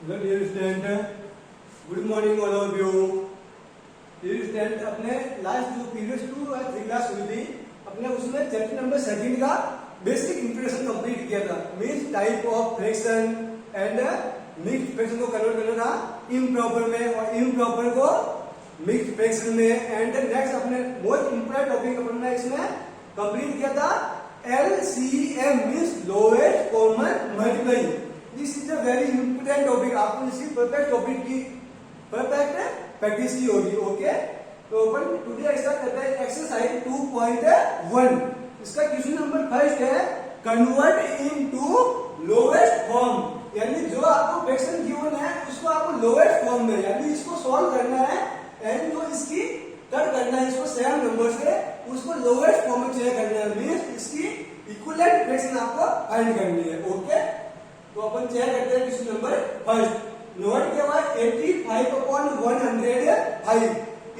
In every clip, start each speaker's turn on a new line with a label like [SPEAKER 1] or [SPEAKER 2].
[SPEAKER 1] Hello dear student, good morning all of you. Dear student, अपने last जो previous 2 और 3 class हुई थी, अपने उसमें चैप्टर नंबर 17 का बेसिक इंट्रोडक्शन कंप्लीट किया था। Means type of fraction and mixed fraction को कन्वर्ट करना था इम्प्रॉपर में और इम्प्रॉपर को मिक्स्ड फ्रैक्शन में। एंड नेक्स्ट अपने मोस्ट इंपोर्टेंट टॉपिक अपने इसमें कंप्लीट किया था LCM means lowest common multiply. This is a very important topic. आपको इसकी परफेक्ट टॉपिक की परफेक्ट प्रैक्टिस की होगी। ओके, तो अपन टुडे ऐसा करते हैं एक्सरसाइज 2.1। इसका क्वेश्चन नंबर फर्स्ट है कन्वर्ट इनटू लोएस्ट फॉर्म, यानी जो आपको फ्रैक्शन गिवन है उसको आपको लोएस्ट फॉर्म में यानी इसको सॉल्व करना है एंड जो इसकी कट करना है इसको सेम नंबर से उसको लोएस्ट फॉर्म में चेक करना है। मींस इसकी इक्विवेलेंट फ्रैक्शन आपको फाइंड करनी है। ओके, तो अपन चेक करते हैं क्वेश्चन नंबर फर्स्ट। नोट के बाद 85/105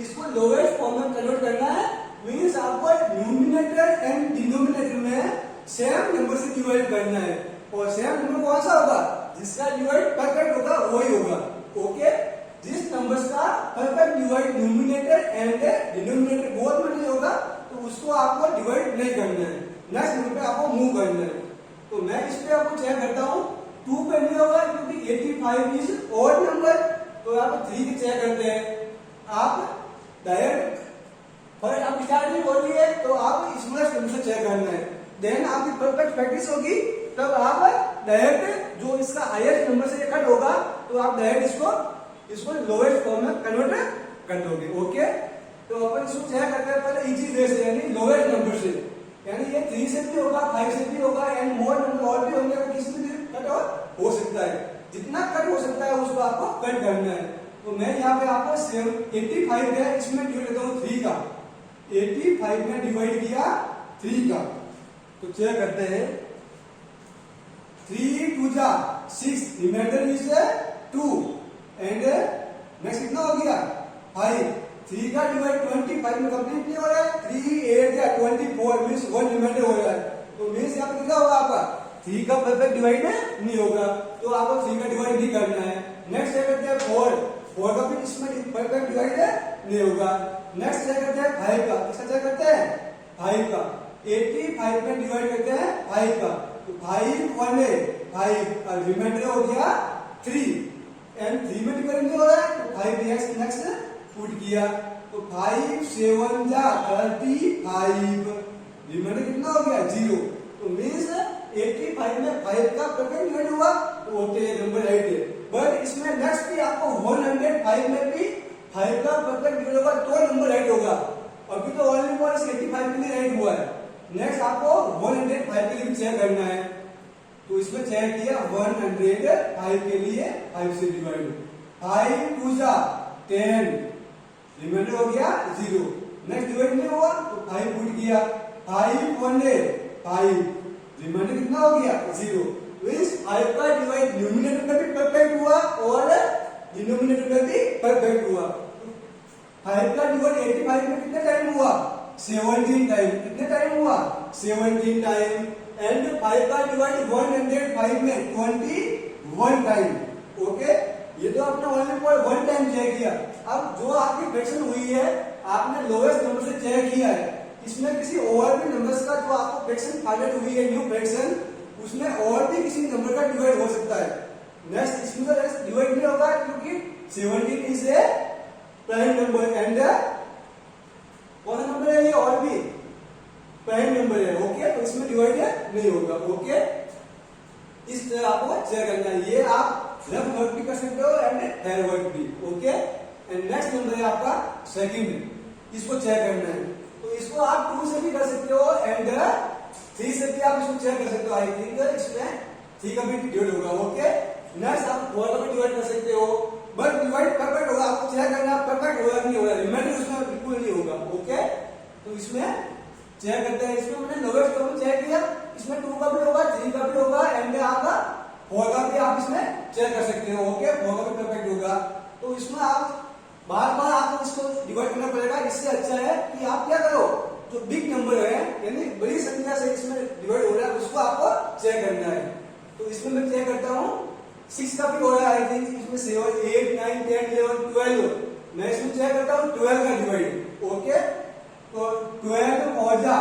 [SPEAKER 1] इसको लोएस्ट फॉर्म में कन्वर्ट करना है। मींस आपको न्यूमरेटर एंड डिनोमिनेटर में सेम नंबर से डिवाइड करना है और सेम नंबर कौन सा होगा जिसका डिवाइड परफेक्ट होगा वही होगा। ओके, जिस नंबर्स का perfect divide numerator and denominator both में नहीं होगा तो उसको आपको डिवाइड नहीं करना है, नेक्स्ट नंबर पे आपको मूव करना है। तो मैं इस पे आपको चेक करता हूँ 2 पे नहीं होगा क्योंकि 85 इज ऑड नंबर, तो आप 3 के चेक करते हैं। आप डायरेक्ट पर आप स्टार्ट नहीं हो रही है तो आप स्मॉलेस्ट नंबर से चेक करना है। देन आपकी परफेक्ट प्रैक्टिस होगी तब आप डायरेक्ट जो इसका हाईएस्ट नंबर से कट होगा तो आप डायरेक्ट इसको लोएस्ट फॉर्म में कन्वर्ट कर दोगे। ओके, तो अपन इसको चेक करते हैं पहले इजी वे से यानी लोएस्ट नंबर से, यानी ये 3 से भी होगा 5 से भी होगा एंड मोर नंबर और भी होंगे, किसी भी कट हो सकता है। जितना कट हो सकता है उसको आपको कट करना है। तो मैं यहाँ पे आपको 85 है इसमें डिवाइड करता हूँ 3 का। 85 में डिवाइड किया 3 का, तो चेक करते हैं 3 2 जा 6 रिमाइंडर इज 2 एंड नेक्स्ट कितना हो गया 5। 3 का डिवाइड 25 में कंप्लीट नहीं हो रहा है। 3 8 या 24 मींस 1 रिमाइंडर हो रहा है। तो मींस यहाँ पे कितना होगा आपका 3 का परफेक्ट डिवाइड नहीं होगा तो आपको 3 का डिवाइड नहीं करना है। नेक्स्ट चेक करते हैं 4 का भी इसमें परफेक्ट डिवाइड नहीं होगा। नेक्स्ट चेक करते हैं 5 का, इसका चेक करते हैं 5 का। 85 में डिवाइड करते हैं 5 का, तो 5 1 है 5 और रिमाइंडर हो गया 3 एंड 3 में डिवाइड नहीं हो रहा है तो 5 नेक्स्ट पुट किया, तो 5 7 जा 35 रिमाइंडर कितना हो गया 0। तो मींस 85 में 5 का परफेक्ट डिवाइड हुआ तो ओके नंबर राइट है। बट इसमें नेक्स्ट भी आपको 105 में भी 5 का परफेक्ट डिवाइड होगा तो नंबर राइट होगा। अभी तो ओनली फॉर 85 के लिए राइट हुआ है। नेक्स्ट आपको 105 के लिए भी चेक करना है, तो इसमें चेक किया 105 के लिए 5 से डिवाइड 5 2 जा 10 रिमाइंडर हो गया 0। नेक्स्ट डिवाइड नहीं हुआ तो 5 पुट किया 5 1 है 5 रिमाइंडर कितना हो गया 0। तो इस 5 का डिवाइड न्यूमरेटर में भी परफेक्ट हुआ और डिनोमिनेटर में भी परफेक्ट हुआ। 5 का डिवाइड 85 में कितने टाइम हुआ 17 टाइम। कितने टाइम हुआ 17 टाइम एंड 5 का डिवाइड 105 में 21 टाइम। ओके, ये तो आपने ओनली फॉर 1 टाइम चेक किया। अब जो आपकी फ्रैक्शन हुई है आपने लोएस्ट नंबर से चेक किया है, इसमें किसी और भी नंबर्स का जो आपको फ्रैक्शन फाइंड हुई है न्यू फ्रैक्शन उसमें और भी किसी नंबर का डिवाइड हो सकता है। नेक्स्ट इसमें तो डिवाइड नहीं होगा क्योंकि 17 is a prime number and कौन सा नंबर है ये और भी प्राइम नंबर है। ओके, तो इसमें डिवाइड नहीं होगा। ओके, इस तरह आपको चेक करना है। ये आप रफ वर्क भी कर सकते हो एंड हेयर वर्क भी। ओके, एंड नेक्स्ट नंबर है आपका सेकंड, इसको चेक करना है। तो इसको आप 2 से भी कर सकते हो एंड 3 से भी आप इसको चेक कर सकते हो। आई थिंक इसमें 3 का भी डिवाइड होगा। ओके, नेक्स्ट आप 4 का भी डिवाइड कर सकते हो बट डिवाइड परफेक्ट होगा। आपको चेक करना परफेक्ट होगा नहीं होगा, रिमाइंडर उसमें बिल्कुल नहीं होगा। ओके, तो इसमें चेक करते हैं। इसमें मैंने लोएस्ट का भी चेक किया, इसमें 2 का भी होगा 3 का भी होगा एंड आपका 4 का भी आप इसमें चेक कर सकते हो। ओके, 4 का भी परफेक्ट होगा। तो इसमें आप बार बार आपको इसको डिवाइड करना पड़ेगा। इससे अच्छा है कि आप क्या करो जो बिग नंबर है यानी बड़ी संख्या से इसमें डिवाइड हो रहा है उसको आपको चेक करना है। तो इसमें मैं चेक करता हूँ 6 का भी हो रहा है आई थिंक, इसमें 7 8 9 10 11 12। मैं इसमें चेक करता हूँ 12 का डिवाइड। ओके, तो 12 और जा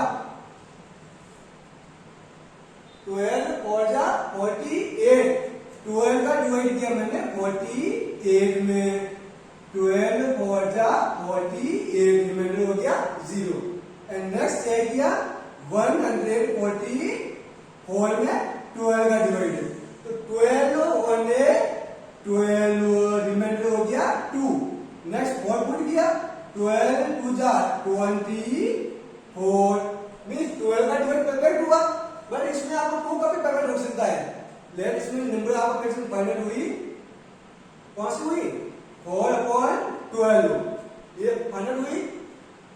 [SPEAKER 1] 48। 12 का डिवाइड किया मैंने 48 में, 12 और जा 48, रिमाइंडर हो गया 0। एंड नेक्स्ट चेक किया 144 में 12 का डिवाइड, तो 12 और 12, रिमाइंडर हो गया 2। नेक्स्ट 4 पुट किया, 12 2 जा 24, मींस 12 का डिवाइड परफेक्ट हुआ। बट इसमें आपको 2 का भी परफेक्ट हो सकता है। लेट इसमें नंबर आपको कैसे फाइनल हुई, कौन सी हुई 4/12, ये फाइनल हुई।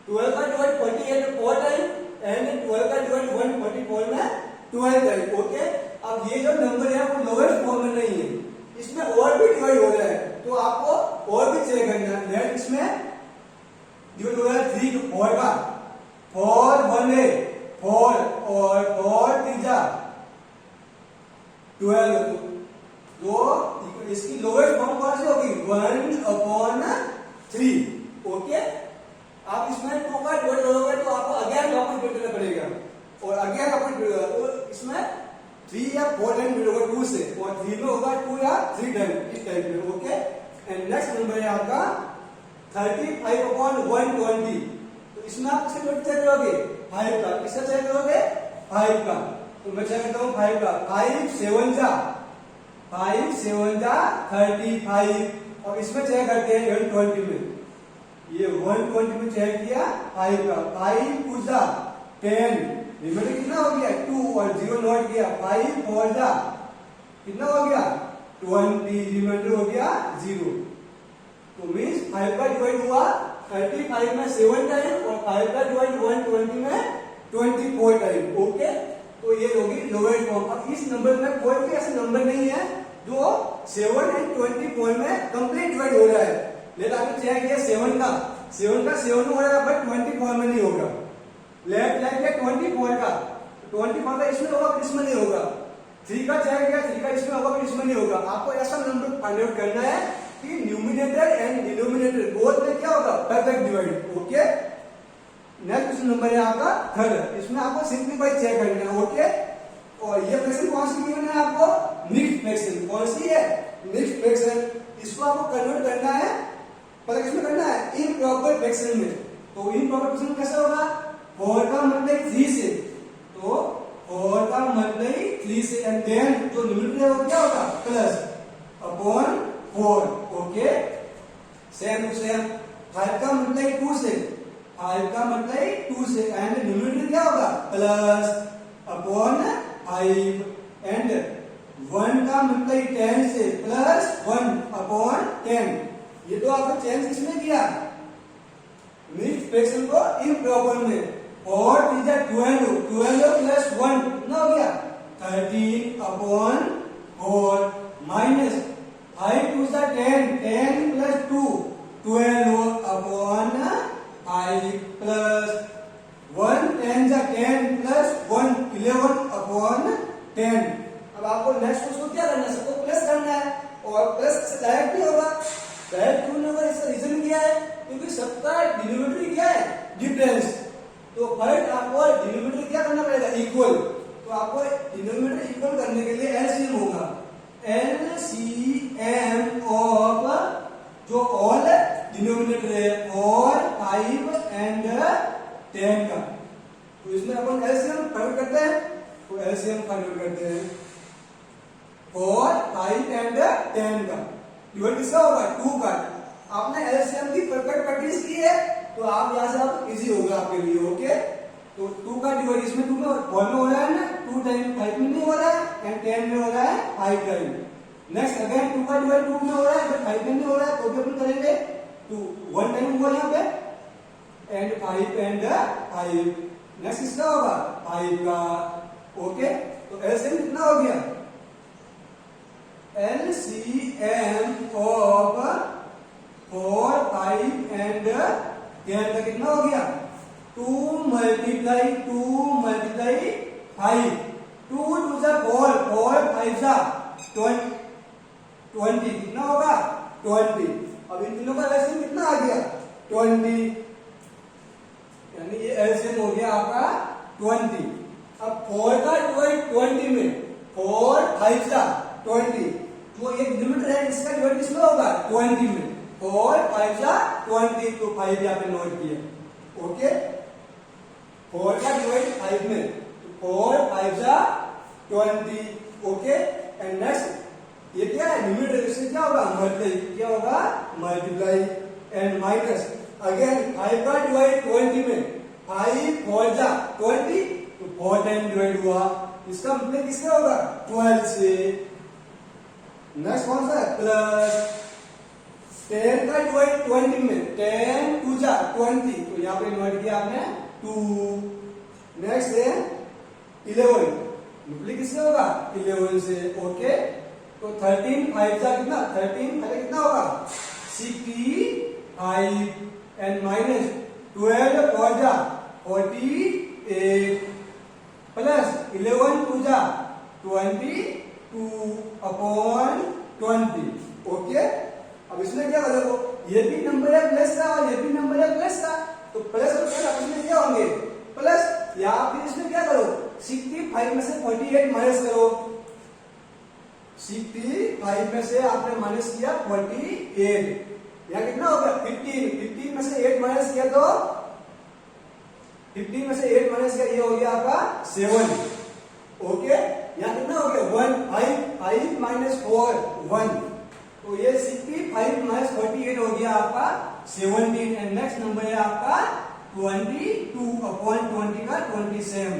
[SPEAKER 1] 12 का डिवाइड 48 में 4 टाइम एंड 12 का डिवाइड 144 में 12 टाइम। ओके, अब ये जो नंबर है वो लोएस्ट फॉर्म में नहीं है, इसमें और भी डिवाइड हो रहा है, तो आपको और भी चेक करना है। लेट इसमें डिवाइड हो रहा है 3 को 4 का, 4 1 है 4 और 4 3 जा 12, तो इसकी लोएस्ट फॉर्म कौन सी होगी 1/3। ओके, आप इसमें 2 का डिवाइड करोगे तो आपको अगेन वापस डिवाइड करना पड़ेगा और अगेन वापस डिवाइड होगा, तो इसमें 3 या 4 टाइम डिवाइड होगा 2 से, और 3 में होगा 2 या 3 टाइम, इस टाइप में। ओके, एंड नेक्स्ट नंबर है आपका 35/120, तो इसमें आप किससे डिवाइड चेक करोगे 5 का, किससे चेक करोगे 5 का, तो मैं चेक करता हूँ 5 का, 5 7 जा 35, और इसमें चेक करते हैं 120 में, ये 120 में चेक किया 5 का, 5 2 जा 10, रिमाइंडर कितना हो गया 2 और 0 नोट किया, 5 4 जा कितना हो गया 20, रिमाइंडर हो गया 0। तो मीन्स 5 का डिवाइड हुआ 35 में 7 टाइम और 5 का डिवाइड 120 में 24 टाइम। ओके, तो ये होगी लोएस्ट फॉर्म। अब इस नंबर में कोई भी ऐसा नंबर नहीं है जो 7 एंड 24 में कंप्लीट डिवाइड हो रहा है। लेट आपने चेक किया 7 का 7 में हो रहा है, बट 24 में नहीं होगा। लेफ्ट चेक किया 24 का इसमें होगा, इसमें नहीं होगा। 3 का चेक किया 3 का इसमें होगा, इसमें नहीं होगा। आपको ऐसा नंबर फाइंड आउट करना है कि न्यूमिनेटर एंड डिनोमिनेटर बोथ में क्या होगा perfect divide. Okay, next number है आपका 3rd, इसमें आपको सिंपलीफाई चेक करना है। ओके, और ये फ्रैक्शन कौन सी गिवन है आपको मिक्स्ड फ्रैक्शन, कौन सी है मिक्स्ड फ्रैक्शन। इसको आपको कन्वर्ट करना है, पता किसमें करना है इम्प्रॉपर फ्रैक्शन में। तो इम्प्रॉपर फ्रैक्शन कैसे होगा 4 का मल्टीप्लाई 3 से, तो 4 का मल्टीप्लाई 3 से, एंड देन जो न्यूमरेटर है वो क्या होगा plus upon 4। Okay, same to same 5 का मल्टीप्लाई 2 से, 5 का मल्टीप्लाई 2 से, एंड न्यूमरेटर क्या होगा प्लस अपॉन 5, एंड 1 का मल्टीप्लाई 10 से प्लस 1 अपॉन 10। ये तो आपने चेंज किसमें किया मिक्स्ड फ्रैक्शन को इम्प्रॉपर में। और 3 12 प्लस 1 कितना हो गया 13 upon 4, minus 5 2 10, 10 plus 2 12 upon 5, plus 1 10 10 plus 1 11 upon 10। अब आपको नेक्स्ट उसको क्या करना है, सबको प्लस करना है, और प्लस से डायरेक्ट नहीं होगा, डायरेक्ट क्यों नहीं होगा, इसका रीजन क्या है क्योंकि सबका डिनोमिनेटर क्या है डिफरेंस। तो फर्स्ट आपको डिनोमिनेटर क्या करना पड़ेगा इक्वल, तो आपको डिनोमिनेटर इक्वल करने के लिए एलसीएम होगा, एलसीएम ऑफ जो ऑल डिनोमिनेटर है 4 5 एंड 10 का। तो इसमें अपन एलसीएम फाइंड करते हैं, तो एलसीएम फाइंड करते हैं 4 5 एंड 10 का। डिवाइड किसका होगा 2 का। आपने एलसीएम की परफेक्ट प्रैक्टिस की है, तो आप यहां से आप इजी होगा आपके लिए। ओके, तो 2 का डिवाइड इसमें 2 में 4 में हो रहा है ना, 2 टाइम 5 में नहीं हो रहा है, एंड 10 में हो रहा है 5 टाइम। नेक्स्ट अगेन 2 का डिवाइड 2 में हो रहा है, बट 5 में नहीं हो रहा है, तो भी अपन करेंगे 2 1 टाइम हुआ यहाँ पे, एंड 5 एंड 5। नेक्स्ट इसका होगा 5 का। ओके, तो एलसीएम कितना हो गया एलसीएम ऑफ 4 5 एंड 10 का कितना हो गया 2 मल्टीप्लाई 5, 2 2 जा 4 4 5 जा 20, 20 कितना होगा 20। अब इन तीनों का एलसीएम कितना आ गया 20, यानी ये एलसीएम हो गया आपका 20। अब 4 का डिवाइड 20 में 4 5 जा 20, जो ये डिनोमिनेटर है इसका डिवाइड किसमें होगा 20 में, 4 5 जा 20, तो 5 यहाँ पे नोट किया। ओके 4 का डिवाइड 5 में 4 5 जा 20। ओके एंड नेक्स्ट ये क्या है न्यूमरेटर, इससे क्या होगा मल्टीप्लाई, क्या होगा मल्टीप्लाई एंड माइनस अगेन 5 का डिवाइड 20 में 5 4 जा 20, तो 4 टाइम डिवाइड हुआ, इसका मतलब किससे होगा 12 से। नेक्स्ट कौन सा है प्लस 10 का डिवाइड 20 में 10 2 जा 20, तो यहाँ पे डिवाइड किया आपने 2। नेक्स्ट है 11, मल्टीप्लाई किससे होगा 11 से। ओके तो 13 5 जा कितना 13 पहले कितना होगा 65 एंड माइनस 12 4 जा 48 प्लस 11 2 जा 22 अपॉन 20। ओके अब इसमें क्या देखो ये भी नंबर है प्लस का और ये भी नंबर है प्लस का, तो प्लस और प्लस आपस में क्या होंगे प्लस, या फिर इसमें क्या करो 65 में से 48 माइनस करो, 65 में से आपने माइनस किया 48, यहाँ कितना होगा 15 में से 8 माइनस किया तो 15 में से 8 माइनस किया ये हो गया आपका 7। ओके यहाँ कितना हो गया 1 5 माइनस 4 1, तो ये 65 माइनस 48 हो गया आपका 17 एंड नेक्स्ट नंबर है आपका 22 अपॉन 20 का 27।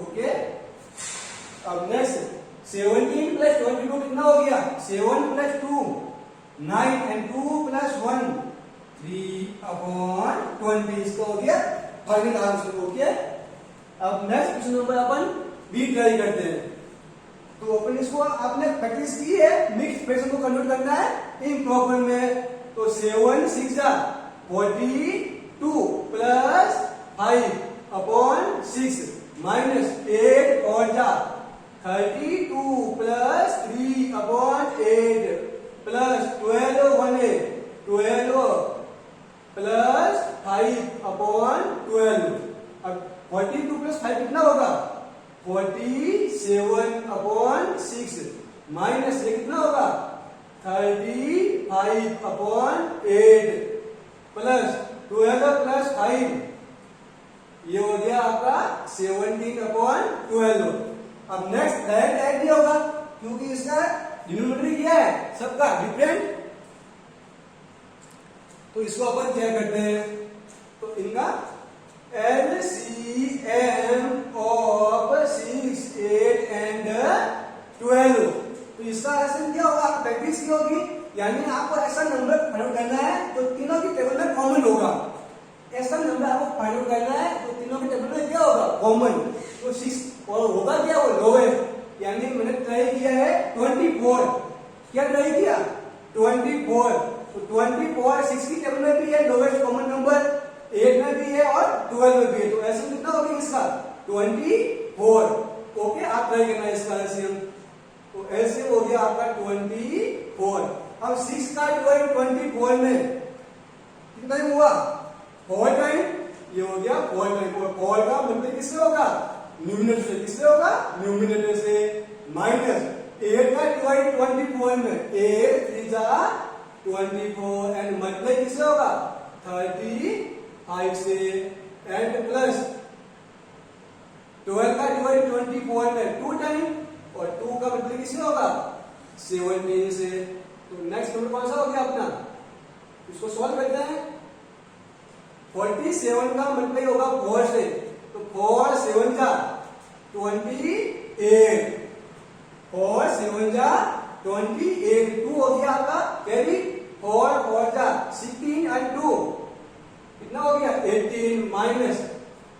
[SPEAKER 1] ओके अब नेक्स्ट 17 प्लस 22 कितना हो गया 7 प्लस 2 9 एंड 2 प्लस 1 3 अपॉन 20, इसका हो गया फाइनल आंसर। ओके अब नेक्स्ट क्वेश्चन नंबर अपन बी ट्राई करते हैं। तो अपन इसको आपने प्रैक्टिस की है, मिक्स फ्रैक्शन को कन्वर्ट करना है इम्प्रॉपर में, तो 7 6 जा 42 प्लस 5 अपॉन 6 माइनस 8 और जा 32 plus 3 upon 8 plus 12 1 12 plus 5 upon 12। अब 42 प्लस 5 कितना होगा 47 अपॉन 6 माइनस ये कितना होगा 35 अपॉन 8 प्लस 12 प्लस 5 ये हो गया आपका 17 अपॉन 12। अब नेक्स्ट डायरेक्ट ऐड नहीं होगा क्योंकि इसका डिनोमिनेटर क्या है सबका डिफरेंट, तो इसको अपन क्या करते हैं तो इनका LCM ऑफ 6 8 एंड 12, तो इसका आंसर क्या होगा आप प्रैक्टिस की होगी, यानी आपको ऐसा नंबर फाइंड आउट करना है तो तीनों की टेबल में कॉमन होगा, ऐसा नंबर आपको फाइंड आउट करना है तो तीनों के टेबल में क्या होगा कॉमन, तो 6 और होगा क्या वो लोवेस्ट, यानी मैंने ट्राई किया है 24, क्या ट्राई किया 24, तो 24 6 की टेबल में भी है लोवेस्ट कॉमन नंबर, 8 में भी है और 12 में भी है, तो ऐसे कितना हो गया इसका 24। ओके आप ट्राई करना है इसका एलसीएम, तो एलसीएम हो गया आपका 24। अब 6 का डिवाइड 24 में कितना टाइम हुआ 4 टाइम, ये हो गया 4 टाइम, 4 का मतलब किससे होगा न्यूमिनेटर से, किससे होगा न्यूमिनेटर से, माइनस 8 का डिवाइड 24 में 8 3 जा 24 एंड मल्टीप्लाई किससे होगा 35 से एंड प्लस 12 का डिवाइड 24 में 2 टाइम और 2 का मतलब किससे होगा 17 से। तो नेक्स्ट नंबर कौन सा हो गया अपना, इसको सॉल्व करते हैं। 47 का मतलब होगा 4 से, तो 4 7 जा 28, 4 7 जा 28, 2 हो गया आपका कैरी, 4 4 जा 16 एंड 2 कितना हो गया 18 माइनस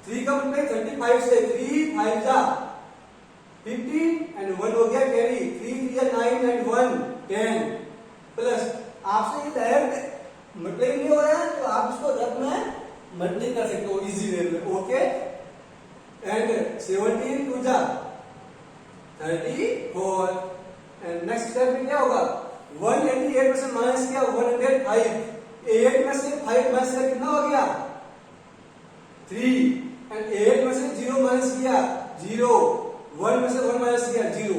[SPEAKER 1] 3 का मतलब 35 से 3 5 जा 15 एंड 1 हो गया कैरी, 3 3 9 एंड 1 10 प्लस आपसे ये डायरेक्ट मतलब नहीं हो रहा है तो आप इसको रफ में मल्टीप्लाई कर सकते हो इजी वे में। ओके एंड 17 2 जा 34 एंड नेक्स्ट स्टेप में क्या होगा 188 में से माइनस किया 105, 8 में से 5 माइनस किया कितना हो गया 3, एंड 8 में से 0 माइनस किया 0, 1 में से 1 माइनस किया 0,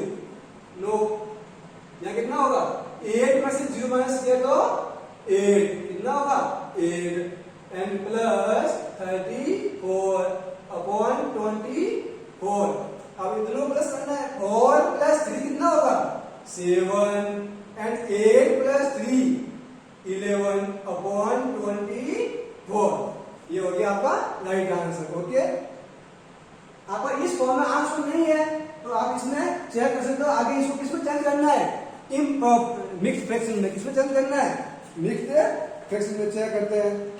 [SPEAKER 1] नो, यहाँ कितना होगा 8 में से 0 माइनस किया तो 8, कितना होगा 8, एंड प्लस 34 अपॉन 24, अब इन दोनों प्लस करना है, 4 प्लस 3 कितना होगा 7, एंड 8 प्लस 3 11 अपॉन 24, ये हो गया आपका राइट आंसर। ओके, आपका इस फॉर्म में आंसर नहीं है तो आप इसमें चेक कर सकते हो, आगे इसको किसमें चेंज करना है, मिक्स्ड फ्रैक्शन में, किसमें चेंज करना है, मिक्स्ड फ्रैक्शन में चेक करते हैं।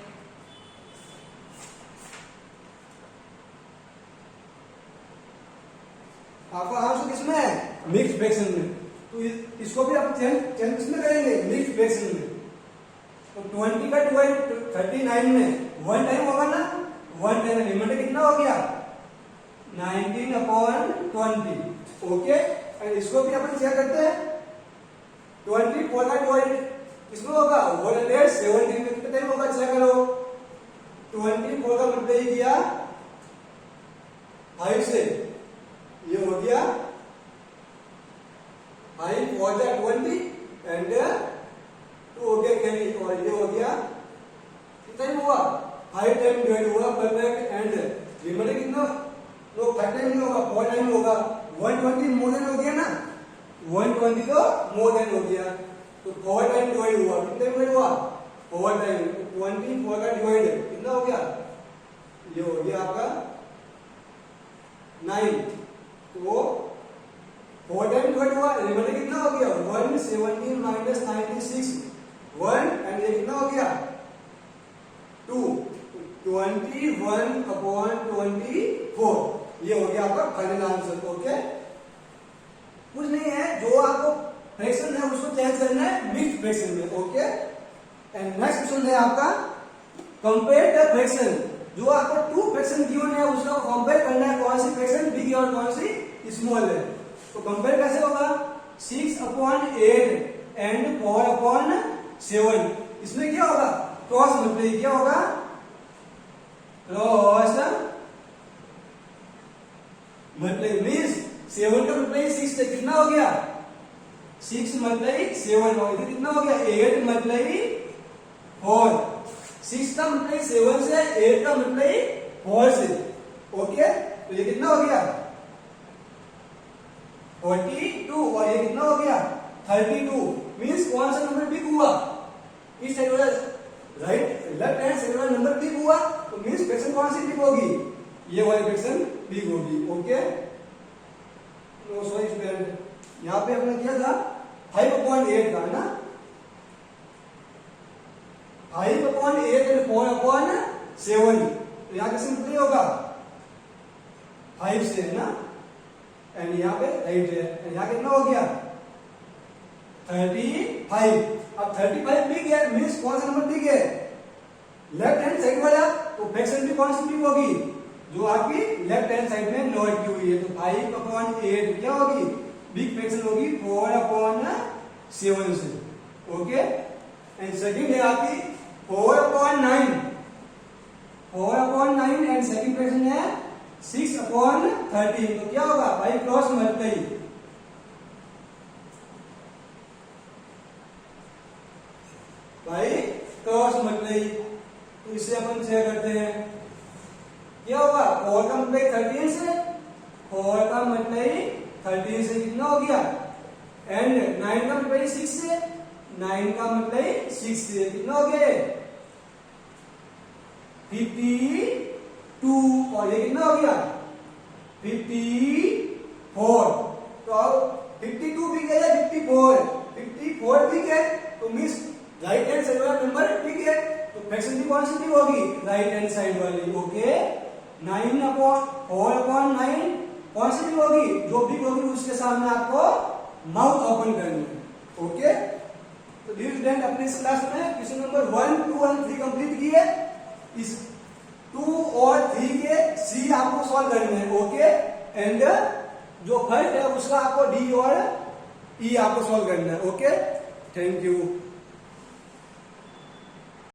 [SPEAKER 1] आपका आंसर किसमें है, मिक्स्ड फ्रैक्शन में, तो इसको भी आप चेंज किसमें करेंगे, मिक्स्ड फ्रैक्शन में। तो 20 का डिवाइड 39 में 1 टाइम होगा ना, 1 टाइम रिमाइंडर कितना हो गया 19 अपॉन 20। ओके, एंड इसको भी अपन चेक करते हैं, 24 का डिवाइड किसमें होगा 117 में कितना टाइम होगा, चेक करो, 24 का मल्टीप्लाई किया 5 से, ये हो गया 5 4 जा 20 एंड 2 हो गया कैरी, और ये हो गया कितना टाइम हुआ 5 टाइम डिवाइड हुआ परफेक्ट, एंड रिमाइंडर कितना, तो 5 टाइम नहीं होगा 4 टाइम होगा, 120 मोर देन हो गया ना, 120 तो मोर देन हो गया, तो 4 टाइम डिवाइड हुआ, कितना डिवाइड हुआ 4 टाइम, 24 का डिवाइड कितना हो गया, ये हो गया आपका 9, तो 4 टाइम डिवाइड हुआ, रिमाइंडर कितना हो गया 117 माइनस 96 1, एंड ये कितना हो गया 2, 21 अपॉन 24, ये हो गया आपका फाइनल आंसर। ओके, कुछ नहीं है, जो आपको फ्रैक्शन है उसको चेंज करना है मिक्स्ड फ्रैक्शन में। ओके, एंड नेक्स्ट क्वेश्चन है आपका कंपेयर द फ्रैक्शन, जो आपको 2 फ्रैक्शन गिवन है उसका कंपेयर करना है, कौन सी फ्रैक्शन बिग है और कौन सी स्मॉल है। तो कंपेयर कैसे होगा, 6 अपॉन 8 एंड 4 अपॉन 7, इसमें क्या होगा क्रॉस मल्टीप्लाई, क्या होगा क्रॉस मल्टीप्लाई, मींस 7 का मल्टीप्लाई 6 से कितना हो गया 6 मल्टीप्लाई 7, और इधर कितना हो गया 8 मल्टीप्लाई 4, 6 का मल्टीप्लाई 7 से, 8 का मल्टीप्लाई 4 से। ओके, तो ये कितना हो गया 42, और ये कितना हो गया 32, मींस कौन सा नंबर बिग हुआ, इस साइड वाला राइट लेफ्ट हैंड साइड वाला नंबर बिग हुआ, तो मींस फ्रैक्शन कौन सी बिग होगी, ये वाली फ्रैक्शन बिग होगी। ओके, तो सॉरी स्टूडेंट, यहां पे हमने किया था 5/8 का ना, 5/8 एंड 4/7, तो यहाँ कैसे मल्टीप्लाई होगा 5 से है ना, एंड यहाँ पे राइट है, यहाँ कितना हो गया 35, अब 35 बिग है, मींस कौन सा नंबर बिग है लेफ्ट हैंड साइड वाला, तो फ्रैक्शन भी कौन सी बिग होगी, जो आपकी लेफ्ट हैंड साइड में नोट की हुई है, तो 5/8 क्या होगी बिग फ्रैक्शन होगी 4/7 से। ओके, एंड सेकंड है आपकी 4/9, 4/9 एंड सेकंड फ्रैक्शन है 6/13, तो क्या होगा भाई क्रॉस मल्टीप्लाई, भाई क्रॉस मल्टीप्लाई, तो इसे अपन चेक करते हैं, क्या होगा 4 का मल्टीप्लाई 13 से, 4 का मल्टीप्लाई 13 से कितना हो गया, एंड 9 का मल्टीप्लाई 6 से, 9 का मल्टीप्लाई 6 से कितना हो गया 52, और ये कितना हो गया 54, तो अब 52 भी गया 54 भी गया, तो मींस राइट हैंड साइड वाला नंबर ठीक है, तो फ्रैक्शन की कौन सी बिग होगी राइट हैंड साइड वाली। ओके, 9/4/9 कौन सी बिग होगी, जो बिग होगी उसके सामने आपको माउथ ओपन करनी है। ओके, तो डियर स्टूडेंट, अपने इस क्लास में क्वेश्चन नंबर 1, 2 और 3 कंप्लीट किए, इस 2 और 3 के सी आपको सॉल्व करने हैं। ओके, एंड जो फर्स्ट है उसका आपको डी और ई आपको सॉल्व करना है। Okay, thank you.